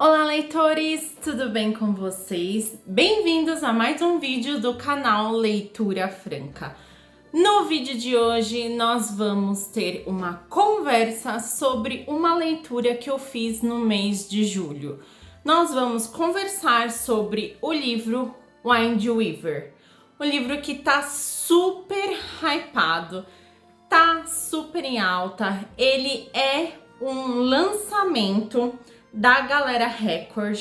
Olá, leitores! Tudo bem com vocês? Bem-vindos a mais um vídeo do canal Leitura Franca. No vídeo de hoje, nós vamos ter uma conversa sobre uma leitura que eu fiz no mês de julho. Nós vamos conversar sobre o livro Wind Weaver, o livro que tá super hypado, tá super em alta. Ele é um lançamento da Galera Record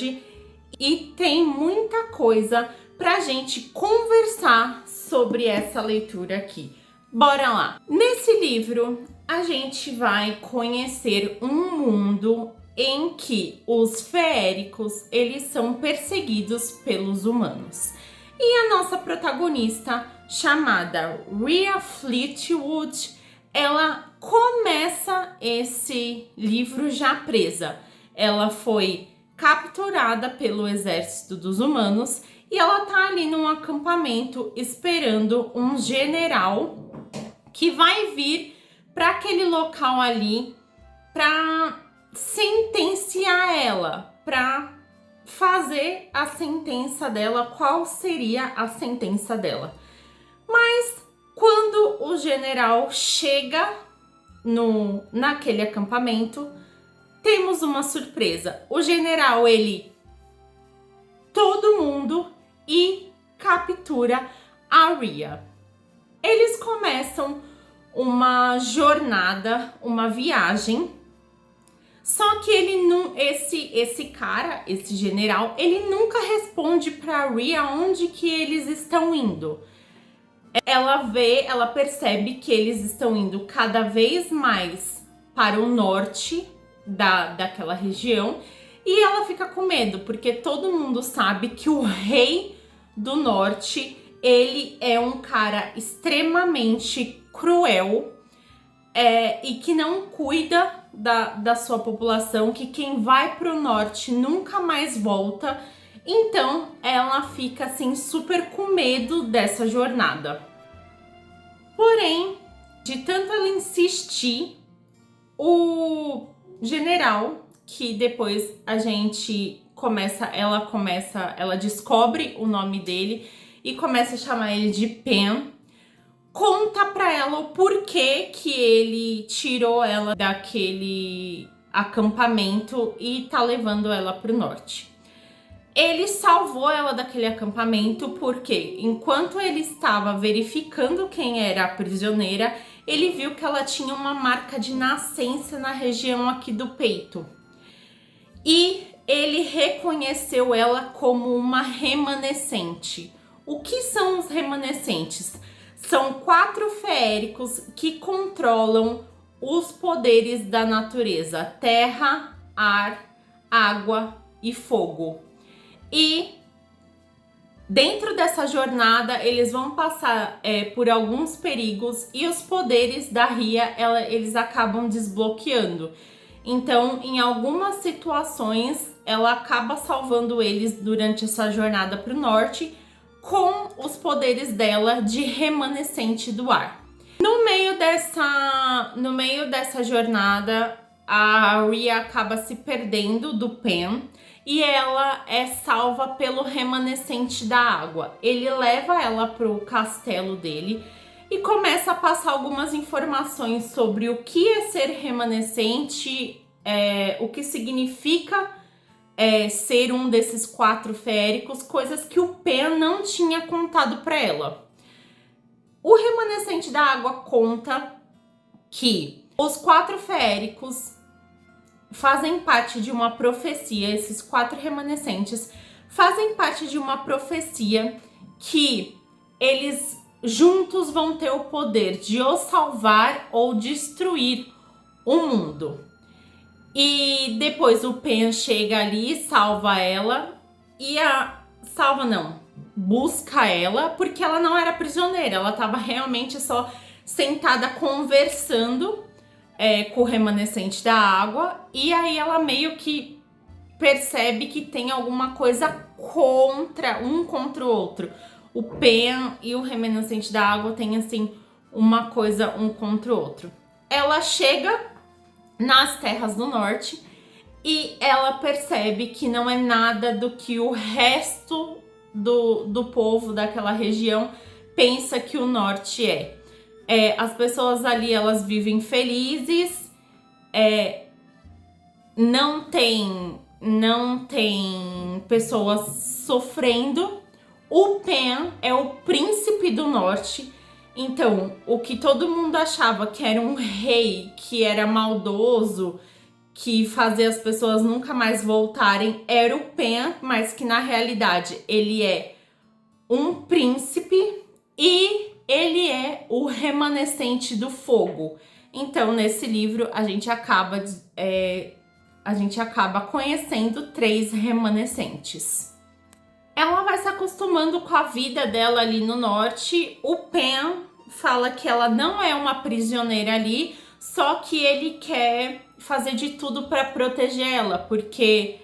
e tem muita coisa pra gente conversar sobre essa leitura aqui. Bora lá! Nesse livro, a gente vai conhecer um mundo em que os feéricos, eles são perseguidos pelos humanos. E a nossa protagonista, chamada Rhea Fleetwood, ela começa esse livro já presa. Ela foi capturada pelo exército dos humanos e ela tá ali num acampamento esperando um general que vai vir para aquele local ali para sentenciar ela, para fazer a sentença dela. Qual seria a sentença dela? Mas quando o general chega naquele acampamento, temos uma surpresa. O general, ele todo mundo e captura a Rhea. Eles começam uma jornada, uma viagem. Só que esse general, ele nunca responde para Rhea onde que eles estão indo. Ela percebe que eles estão indo cada vez mais para o norte daquela região, e ela fica com medo, porque todo mundo sabe que o rei do norte, ele é um cara extremamente cruel, e que não cuida da sua população, que quem vai pro norte nunca mais volta. Então ela fica assim super com medo dessa jornada. Porém, de tanto ela insistir, o general, que depois ela descobre o nome dele e começa a chamar ele de Pen, conta pra ela o porquê que ele tirou ela daquele acampamento e tá levando ela pro norte. Ele salvou ela daquele acampamento porque, enquanto ele estava verificando quem era a prisioneira, ele viu que ela tinha uma marca de nascença na região aqui do peito. E ele reconheceu ela como uma remanescente. O que são os remanescentes? São 4 feéricos que controlam os poderes da natureza: terra, ar, água e fogo. E dentro dessa jornada, eles vão passar por alguns perigos e os poderes da Rhea, eles acabam desbloqueando. Então, em algumas situações, ela acaba salvando eles durante essa jornada para o norte com os poderes dela de remanescente do ar. No meio dessa jornada, a Rhea acaba se perdendo do Pen e ela é salva pelo remanescente da água. Ele leva ela pro castelo dele e começa a passar algumas informações sobre o que é ser remanescente, o que significa ser um desses 4 feéricos, coisas que o Pen não tinha contado para ela. O remanescente da água conta que os 4 feéricos fazem parte de uma profecia. Esses 4 remanescentes fazem parte de uma profecia que eles juntos vão ter o poder de ou salvar ou destruir o mundo. E depois o Pen chega ali, salva ela busca ela, porque ela não era prisioneira, ela estava realmente só sentada conversando com o remanescente da água, e aí ela meio que percebe que tem alguma coisa contra o outro. O Pen e o remanescente da água tem assim uma coisa um contra o outro. Ela chega nas terras do norte e ela percebe que não é nada do que o resto do povo daquela região pensa que o norte é. As pessoas ali, elas vivem felizes, não tem pessoas sofrendo. O Pan é o príncipe do norte, então o que todo mundo achava que era um rei, que era maldoso, que fazia as pessoas nunca mais voltarem, era o Pan, mas que na realidade ele é um príncipe e ele é o remanescente do fogo. Então, nesse livro, a gente acaba conhecendo 3 remanescentes. Ela vai se acostumando com a vida dela ali no norte. O Pan fala que ela não é uma prisioneira ali, só que ele quer fazer de tudo para proteger ela, porque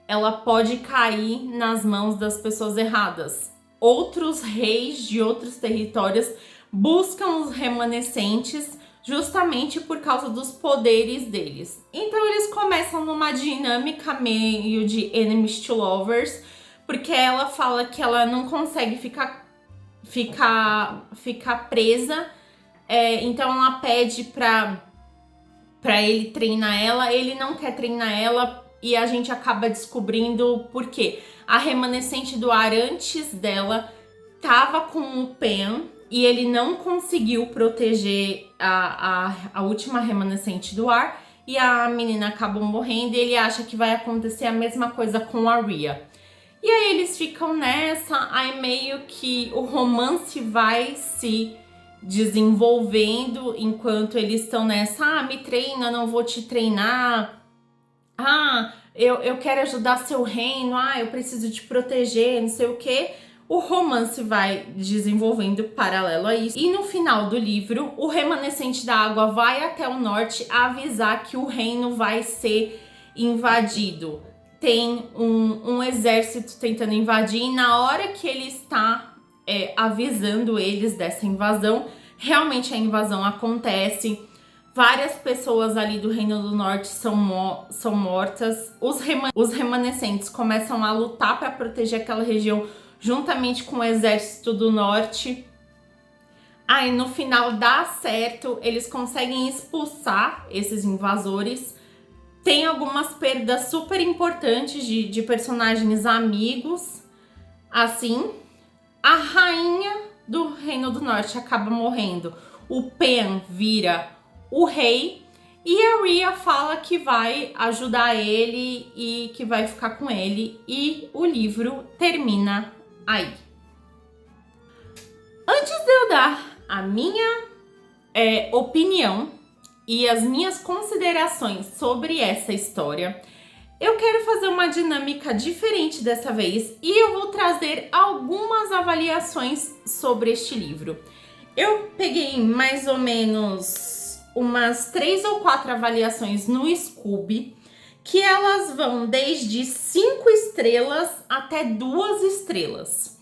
ela pode cair nas mãos das pessoas erradas. Outros reis de outros territórios buscam os remanescentes justamente por causa dos poderes deles. Então eles começam numa dinâmica meio de enemies to lovers, porque ela fala que ela não consegue ficar presa, então ela pede pra ele treinar ela, ele não quer treinar ela e a gente acaba descobrindo por quê. A remanescente do ar antes dela tava com o Pan e ele não conseguiu proteger a última remanescente do ar e a menina acabou morrendo e ele acha que vai acontecer a mesma coisa com a Rhea. E aí eles ficam nessa, aí meio que o romance vai se desenvolvendo enquanto eles estão nessa, me treina, não vou te treinar, eu quero ajudar seu reino, eu preciso te proteger, não sei o que. O romance vai desenvolvendo paralelo a isso. E no final do livro, o remanescente da água vai até o norte avisar que o reino vai ser invadido. Tem um exército tentando invadir e na hora que ele está avisando eles dessa invasão, realmente a invasão acontece. Várias pessoas ali do Reino do Norte são mortas. Os remanescentes começam a lutar para proteger aquela região juntamente com o exército do Norte. Aí no final dá certo, eles conseguem expulsar esses invasores. Tem algumas perdas super importantes de personagens amigos. Assim, a rainha do Reino do Norte acaba morrendo. O Pan vira o rei e a Rhea fala que vai ajudar ele e que vai ficar com ele. E o livro termina aí. Antes de eu dar a minha opinião e as minhas considerações sobre essa história, eu quero fazer uma dinâmica diferente dessa vez e eu vou trazer algumas avaliações sobre este livro. Eu peguei mais ou menos umas 3 ou 4 avaliações no Scoob, que elas vão desde 5 estrelas até 2 estrelas.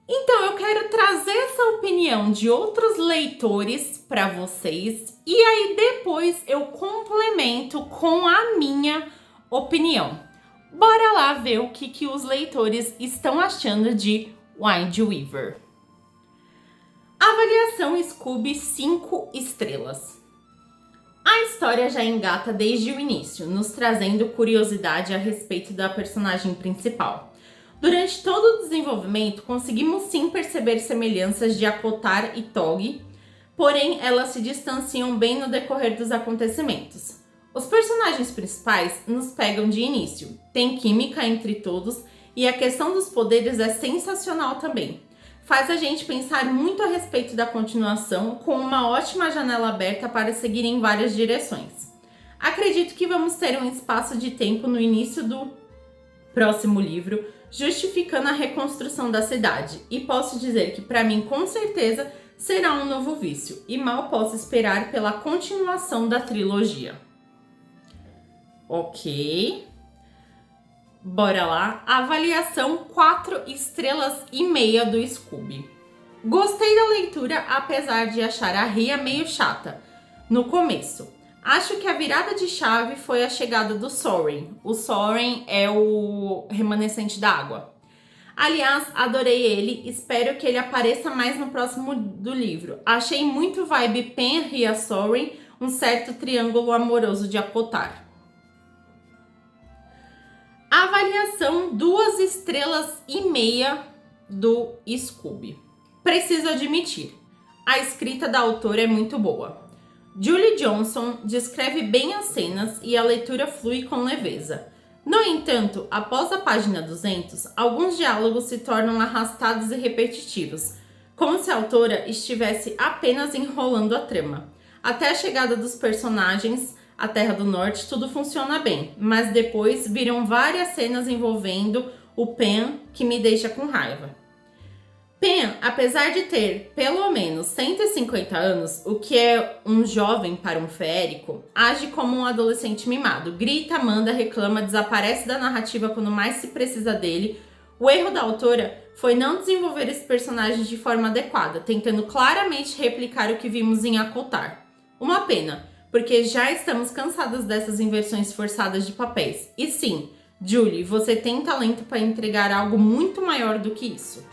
Então eu quero trazer essa opinião de outros leitores para vocês e aí depois eu complemento com a minha opinião. Bora lá ver o que os leitores estão achando de Wind Weaver. Avaliação Scoob 5 estrelas. A história já engata desde o início, nos trazendo curiosidade a respeito da personagem principal. Durante todo o desenvolvimento, conseguimos sim perceber semelhanças de Akotar e Tog, porém elas se distanciam bem no decorrer dos acontecimentos. Os personagens principais nos pegam de início, tem química entre todos e a questão dos poderes é sensacional também. Faz a gente pensar muito a respeito da continuação, com uma ótima janela aberta para seguir em várias direções. Acredito que vamos ter um espaço de tempo no início do próximo livro, justificando a reconstrução da cidade, e posso dizer que para mim com certeza será um novo vício, e mal posso esperar pela continuação da trilogia. Ok, bora lá. Avaliação 4 estrelas e meia do Scoob. Gostei da leitura, apesar de achar a Rhea meio chata no começo. Acho que a virada de chave foi a chegada do Soren. O Soren é o remanescente da água. Aliás, adorei ele, espero que ele apareça mais no próximo do livro. Achei muito vibe Pen, Ria, Soren, um certo triângulo amoroso de ACOTAR. Avaliação 2,5 estrelas do Scooby. Preciso admitir, a escrita da autora é muito boa. Julie Johnson descreve bem as cenas e a leitura flui com leveza. No entanto, após a página 200, alguns diálogos se tornam arrastados e repetitivos, como se a autora estivesse apenas enrolando a trama. Até a chegada dos personagens à Terra do Norte, tudo funciona bem, mas depois viram várias cenas envolvendo o Pen que me deixa com raiva. Pen, apesar de ter pelo menos 150 anos, o que é um jovem para um feérico, age como um adolescente mimado. Grita, manda, reclama, desaparece da narrativa quando mais se precisa dele. O erro da autora foi não desenvolver esse personagem de forma adequada, tentando claramente replicar o que vimos em ACOTAR. Uma pena, porque já estamos cansadas dessas inversões forçadas de papéis. E sim, Julie, você tem talento para entregar algo muito maior do que isso.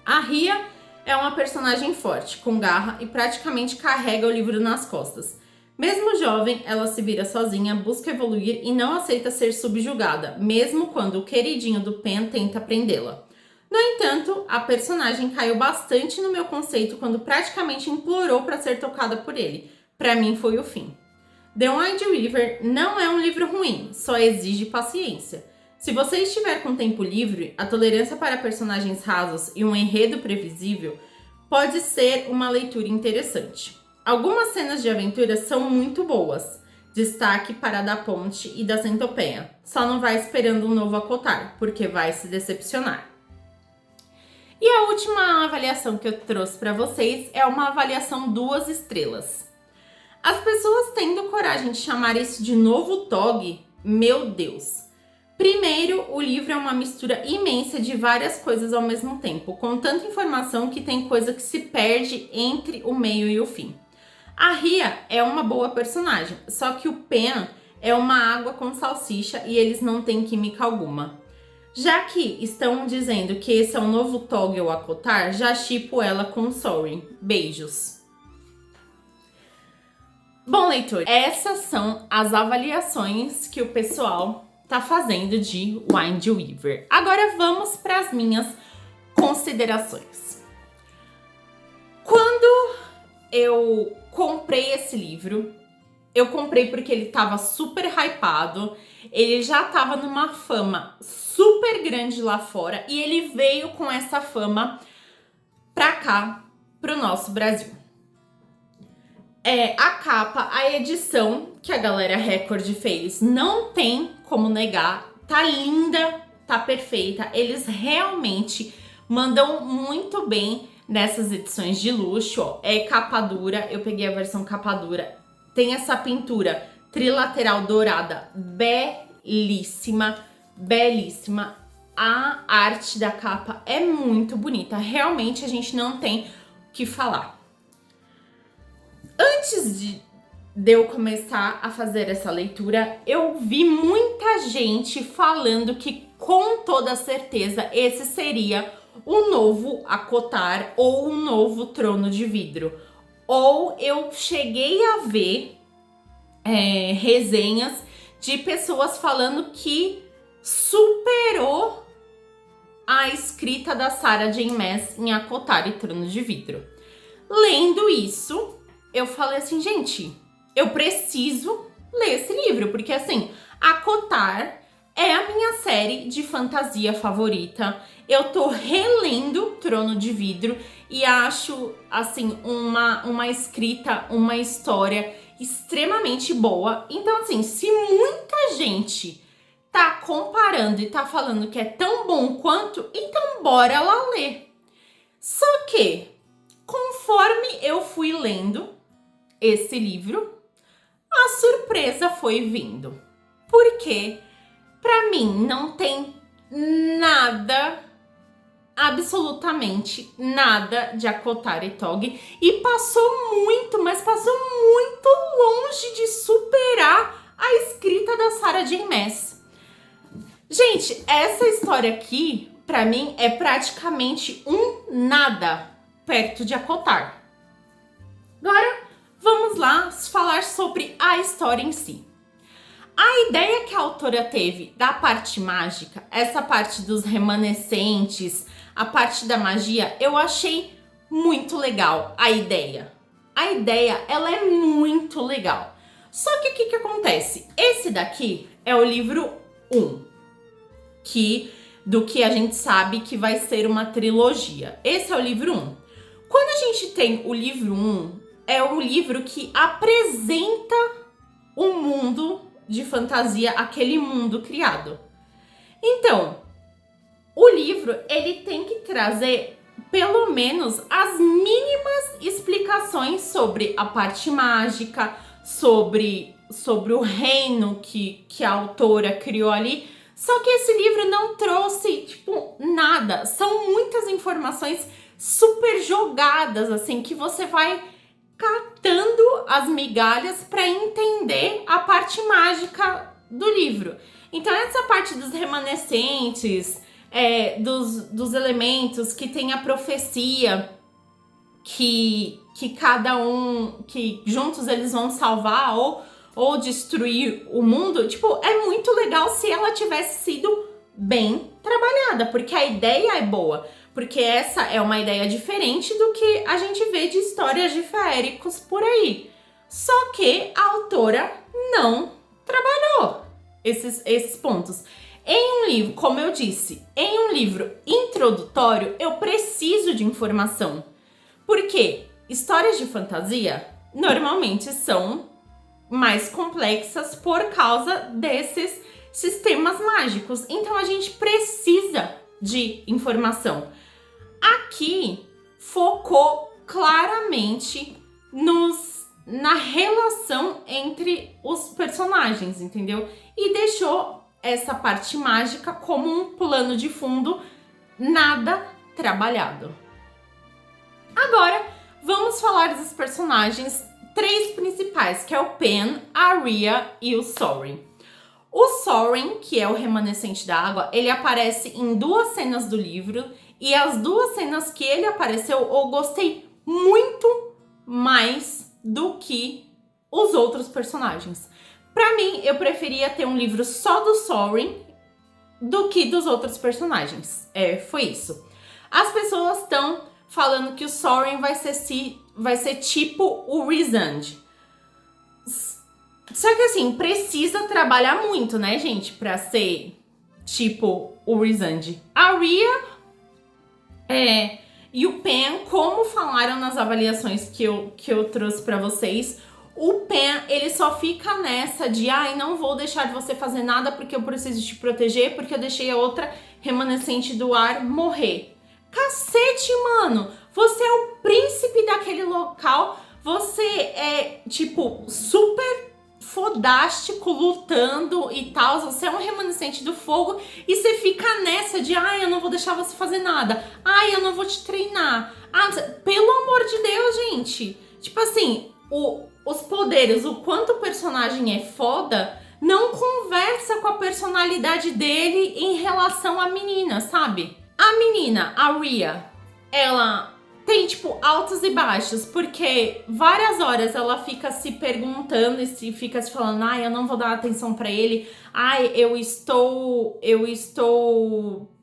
A Ria é uma personagem forte, com garra e praticamente carrega o livro nas costas. Mesmo jovem, ela se vira sozinha, busca evoluir e não aceita ser subjugada, mesmo quando o queridinho do Pen tenta prendê-la. No entanto, a personagem caiu bastante no meu conceito quando praticamente implorou para ser tocada por ele. Para mim foi o fim. The Wind River não é um livro ruim, só exige paciência. Se você estiver com tempo livre, a tolerância para personagens rasos e um enredo previsível pode ser uma leitura interessante. Algumas cenas de aventura são muito boas. Destaque para a da ponte e da centopeia. Só não vai esperando um novo ACOTAR, porque vai se decepcionar. E a última avaliação que eu trouxe para vocês é uma avaliação 2 estrelas. As pessoas tendo coragem de chamar isso de novo TOG, meu Deus! Primeiro, o livro é uma mistura imensa de várias coisas ao mesmo tempo, com tanta informação que tem coisa que se perde entre o meio e o fim. A Ria é uma boa personagem, só que o Pen é uma água com salsicha e eles não têm química alguma. Já que estão dizendo que esse é o novo TOG ou ACOTAR, já shippo ela com o Soren. Beijos! Bom, leitor, essas são as avaliações que o pessoal tá fazendo de Wind River. Agora vamos para as minhas considerações. Quando eu comprei esse livro, eu comprei porque ele tava super hypado, ele já tava numa fama super grande lá fora e ele veio com essa fama pra cá, pro nosso Brasil. A capa, a edição que a galera Record fez, não tem como negar, tá linda, tá perfeita. Eles realmente mandam muito bem nessas edições de luxo, ó. É capa dura, eu peguei a versão capa dura. Tem essa pintura trilateral dourada, belíssima, belíssima. A arte da capa é muito bonita, realmente a gente não tem o que falar. Antes de eu começar a fazer essa leitura, eu vi muita gente falando que com toda certeza esse seria o novo ACOTAR ou o novo Trono de Vidro. Ou eu cheguei a ver resenhas de pessoas falando que superou a escrita da Sarah J. Maas em ACOTAR e Trono de Vidro. Lendo isso, eu falei assim, gente, eu preciso ler esse livro, porque assim, ACOTAR é a minha série de fantasia favorita. Eu tô relendo Trono de Vidro e acho, assim, uma escrita, uma história extremamente boa. Então, assim, se muita gente tá comparando e tá falando que é tão bom quanto, então bora lá ler. Só que, conforme eu fui lendo esse livro, a surpresa foi vindo. Porque, pra mim, não tem nada absolutamente nada de Akotaro Tog e passou muito, mas passou muito longe de superar a escrita da Sarah J. Maas. Gente, essa história aqui, pra mim, é praticamente um nada perto de Akotaro. Agora, vamos lá falar sobre a história em si. A ideia que a autora teve da parte mágica, essa parte dos remanescentes, a parte da magia, eu achei muito legal a ideia. A ideia, ela é muito legal. Só que o que acontece? Esse daqui é o livro 1, do que a gente sabe que vai ser uma trilogia. Esse é o livro 1. Quando a gente tem o livro 1, é um livro que apresenta o mundo de fantasia, aquele mundo criado. Então, o livro, ele tem que trazer pelo menos as mínimas explicações sobre a parte mágica, sobre o reino que a autora criou ali. Só que esse livro não trouxe, tipo, nada. São muitas informações super jogadas, assim, que você vai catando as migalhas para entender a parte mágica do livro. Então, essa parte dos remanescentes, dos elementos que tem a profecia, que cada um, que juntos eles vão salvar ou destruir o mundo, tipo, é muito legal se ela tivesse sido bem trabalhada, porque a ideia é boa. Porque essa é uma ideia diferente do que a gente vê de histórias de feéricos por aí. Só que a autora não trabalhou esses pontos. Em um livro, como eu disse, em um livro introdutório, eu preciso de informação. Porque histórias de fantasia normalmente são mais complexas por causa desses sistemas mágicos. Então a gente precisa de informação. Aqui focou claramente na relação entre os personagens, entendeu? E deixou essa parte mágica como um plano de fundo nada trabalhado. Agora, vamos falar dos personagens, 3 principais, que é o Pen, a Rhea e o Soren. O Soren, que é o remanescente da água, ele aparece em 2 cenas do livro, e as 2 cenas que ele apareceu eu gostei muito mais do que os outros personagens. Pra mim, eu preferia ter um livro só do Soren do que dos outros personagens. Foi isso. As pessoas estão falando que o Soren vai ser tipo o Rhysand. Só que assim, precisa trabalhar muito, né, gente, pra ser tipo o Rhysand. A Rhea e o Pen, como falaram nas avaliações que eu trouxe pra vocês, o Pen, ele só fica nessa de não vou deixar de você fazer nada porque eu preciso te proteger, porque eu deixei a outra remanescente do ar morrer. Cacete, mano! Você é o príncipe daquele local, você é, tipo, super fodástico, lutando e tal, você é um remanescente do fogo e você fica nessa de eu não vou deixar você fazer nada, eu não vou te treinar, pelo amor de Deus, gente, tipo assim, os poderes, o quanto o personagem é foda, não conversa com a personalidade dele em relação à menina, sabe? A menina, a Rhea, ela tem, tipo, altos e baixos, porque várias horas ela fica se perguntando e fica se falando, eu não vou dar atenção pra ele, eu estou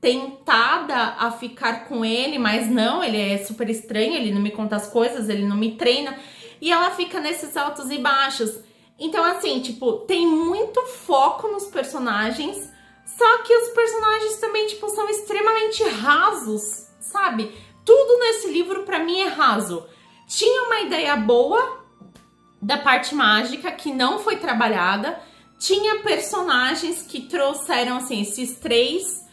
tentada a ficar com ele, mas não, ele é super estranho, ele não me conta as coisas, ele não me treina, e ela fica nesses altos e baixos. Então, assim, tipo, tem muito foco nos personagens, só que os personagens também, tipo, são extremamente rasos, sabe? Tudo nesse livro, pra mim, é raso. Tinha uma ideia boa da parte mágica que não foi trabalhada. Tinha personagens que trouxeram, assim, esses 3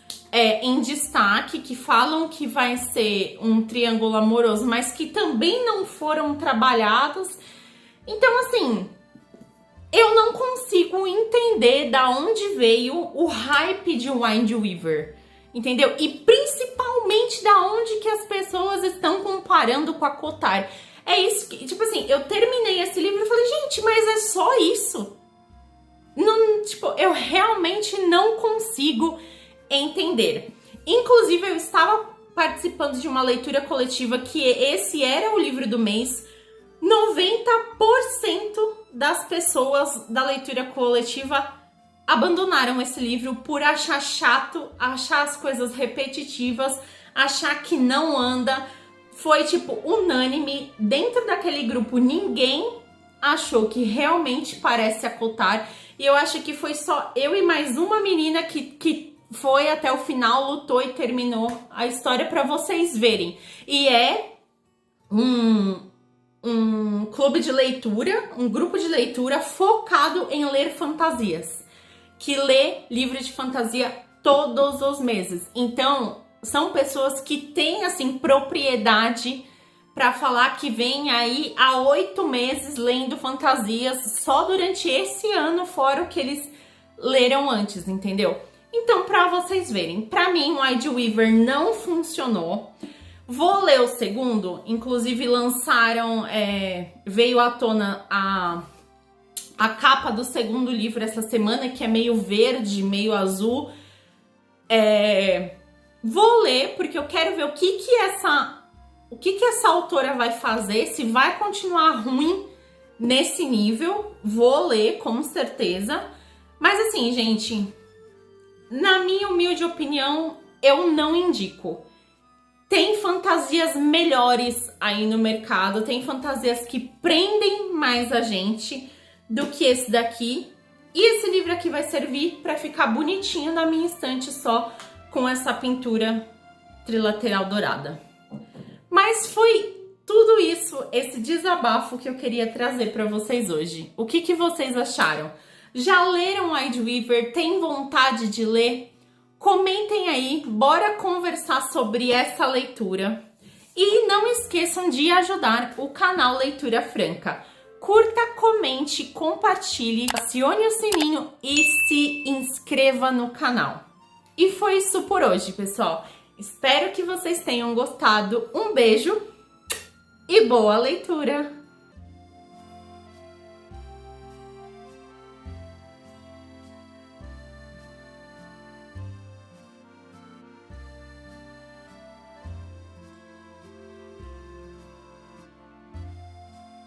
em destaque, que falam que vai ser um triângulo amoroso, mas que também não foram trabalhados. Então, assim, eu não consigo entender da onde veio o hype de Wind Weaver, entendeu? E principalmente gente, da onde que as pessoas estão comparando com a Cotard? É isso que, tipo assim, eu terminei esse livro e falei, gente, mas é só isso? Não, tipo, eu realmente não consigo entender. Inclusive, eu estava participando de uma leitura coletiva que esse era o livro do mês. 90% das pessoas da leitura coletiva abandonaram esse livro por achar chato, achar as coisas repetitivas, achar que não anda. Foi, tipo, unânime. Dentro daquele grupo, ninguém achou que realmente parece a Cotard. E eu acho que foi só eu e mais uma menina que foi até o final, lutou e terminou a história pra vocês verem. E é um clube de leitura, um grupo de leitura focado em ler fantasias. Que lê livro de fantasia todos os meses. Então, são pessoas que têm, assim, propriedade para falar que vem aí há 8 meses lendo fantasias só durante esse ano, fora o que eles leram antes, entendeu? Então, para vocês verem, para mim o Wide Weaver não funcionou. Vou ler o segundo, inclusive lançaram, veio à tona a capa do segundo livro essa semana, que é meio verde, meio azul. Vou ler, porque eu quero ver o que essa autora vai fazer, se vai continuar ruim nesse nível. Vou ler, com certeza. Mas assim, gente, na minha humilde opinião, eu não indico. Tem fantasias melhores aí no mercado, tem fantasias que prendem mais a gente do que esse daqui. E esse livro aqui vai servir para ficar bonitinho na minha estante só com essa pintura trilateral dourada. Mas foi tudo isso, esse desabafo que eu queria trazer para vocês hoje. O que vocês acharam? Já leram Wide Weaver? Tem vontade de ler? Comentem aí, bora conversar sobre essa leitura. E não esqueçam de ajudar o canal Leitura Franca. Curta, comente, compartilhe, acione o sininho e se inscreva no canal. E foi isso por hoje, pessoal. Espero que vocês tenham gostado. Um beijo e boa leitura!